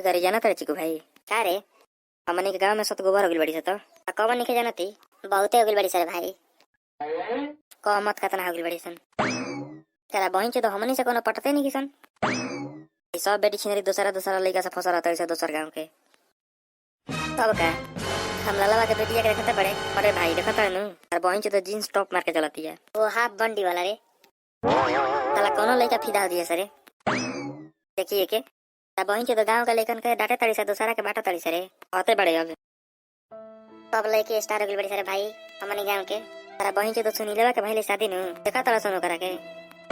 घरे जाना तारे चिकू भाई का रे हमनी के गांव में सत गोबर हो गइल बड़ी स तो कब नहीं के जानती बहुते हो गइल बड़ी सर भाई कह मत कतना हो गइल बड़ी सन तेरा बहिन से तो हमनी से कोनो पटते नहीं किसन ई सब बेटी छिनरी दूसरा दूसरा लइका से फसर रहता है दूसर गांव के तब का हम ललवा के बेटिया के देखते पड़े अरे भाई देखता है नु और बहिन से तो जींस टॉप मार के चलती है वो हाफ बंडी वाला रे साला कोनो लइका फिदा हो दिए सरे देखिए के बहिन के तो गांव का लेकन के डाटे तड़ी से दूसरा के बाटा तड़ी से रे होते बड़े अब सब लइके स्टार हो गइल बड़ी सरे भाई हमनी गांव के तेरा बहिन के तो सुनी लेवा के भइले शादी नु देखा तड़ा सुनो करा के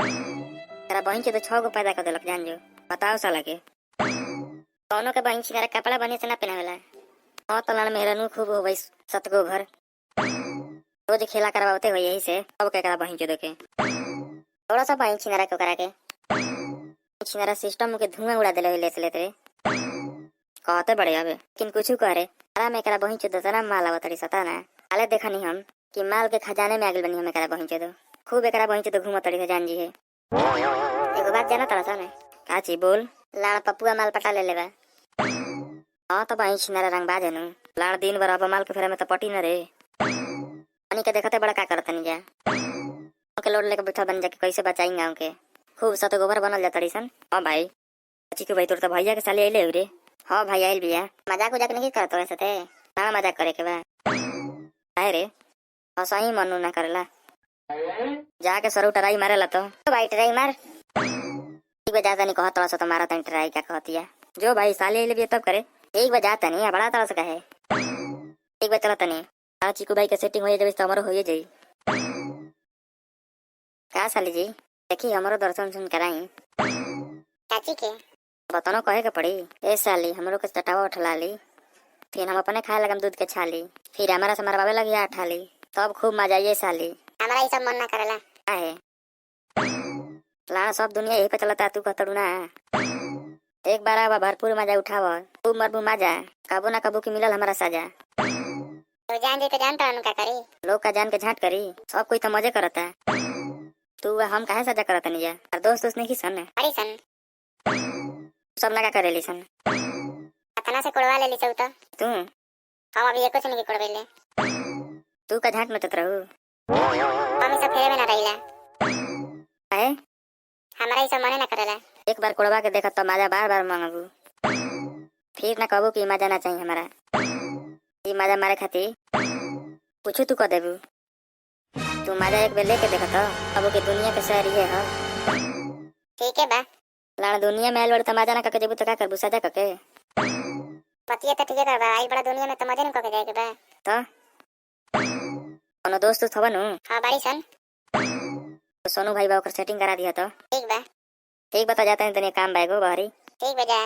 तेरा बहिन के तो 6 गो पैदा कर देलक जान जो बताओ साला के कौनो के बहिन छिनारा कपड़ा बने से ना पहनावेला हां तो लान मेहरा नु खूब हो गई 7 गो घर रोज खेला करवाते हो यही से अब के करा बहिन के देखे थोड़ा सा बहिन छिनारा को करा के छिनारा सिस्टम के धुआं उड़ा देले लेते कहते बड़े आवे लेकिन कुछ करे अरे मैं करा बहिन चोद तना माल आवतरी सता ना आले देखा नहीं हम कि माल के खजाने में आगल बनी हम करा बहिन चोद खूब एकरा बहिन चोद घूमतड़ी जान जी है एगो बात जाना तड़ा सा ने का ची बोल लाड़ पपुआ माल पटा ले लेबा हां तो बहिन छिनारा रंग बाजे नु लाड़ दिन भर अब माल के फेरा में तो पटी न रे अनि के देखते बड़ा का करतनी जा के लोड लेके बैठा बन जाके कैसे बचाई गांव के खूब सत गोबर बनल जातड़ी सन हां भाई चिकू भाई तोर तो भैया के साले आइले रे हां भाई आइल बिया मजाक उजाक नहीं करत वैसे ते ना मजाक करे के बा काहे रे असही मनु ना करला जाके सरू टराई मारेला तो भाई टराई मार एक बार जाता नहीं कहत तो मारा तन टराई क्या कहतिया जो भाई साले आइले बिया तब करे एक बार जाता नहीं बड़ा तरह से कहे एक बार चलता नहीं आ चिकू भाई के सेटिंग हो जाए तो हमरो हो जाई का साली जी देखी हमरो दर्शन सुन कराई चाची के बतानो कहे के पड़ी ए साली हमरो के चटावा उठला ली फिर हम अपने खाए लगम दूध के छाली फिर हमारा से मरवावे लगी आठाली तब खूब मजा आइए साली हमारा ये सब मन ना करेला काहे ला सब दुनिया यही पे चलता तू कहतड़ू ना एक बार आवा भरपूर मजा उठाव खूब मरबू मजा कबू ना कबू की मिलल हमारा सजा तो जान दे तो जानता का करी लोग का जान के झांट करी सब कोई तो मजे करता तू हम काहे सजा करत नहीं जा और दोस्त नहीं सन अरे सन सब लगा करेली सन अतना से कोड़वा लेली चौता तू हम अभी एको से नहीं कोड़वेले तू का झांट में तत रहू हम सब फेरे में ना रहिला काहे हमरा ई सब मने ना करेला एक बार कोड़वा के देखत तो मजा बार बार मांगबू फिर ना कहबू कि मजा ना चाहिए हमारा ई मजा मारे खाती कुछ तू कर देबू तू मजा एक बेर लेके देखत अब के दुनिया के शहर ये है ठीक है बा लाड़ दुनिया में आइल बड़ तमाजा ना कके जेबू त का करबू सजा कके पतिया त ठीक है बा आई बड़ा दुनिया में तमाजा न कके जाए के बा त कोनो दोस्त थवा नु हां बाड़ी सन तो सोनू भाई बा ओकर सेटिंग करा दिया तो ठीक बा जाते हैं तने काम बाएगो बाहरी ठीक बा जा